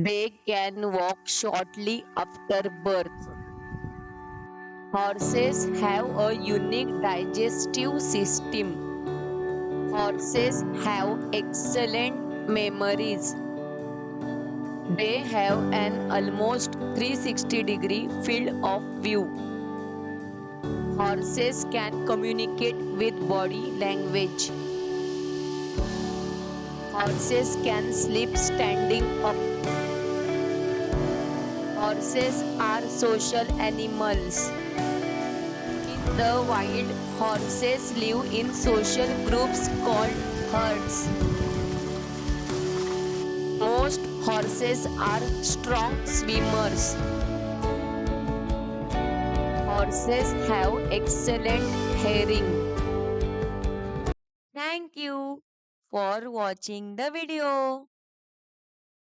They can walk shortly after birth. Horses have a unique digestive system. Horses have excellent memories. They have an almost 360-degree field of view. Horses can communicate with body language. Horses can sleep standing up. Horses are social animals. In the wild, horses live in social groups called herds. Most horses are strong swimmers. Horses have excellent hearing. Thank you for watching the video.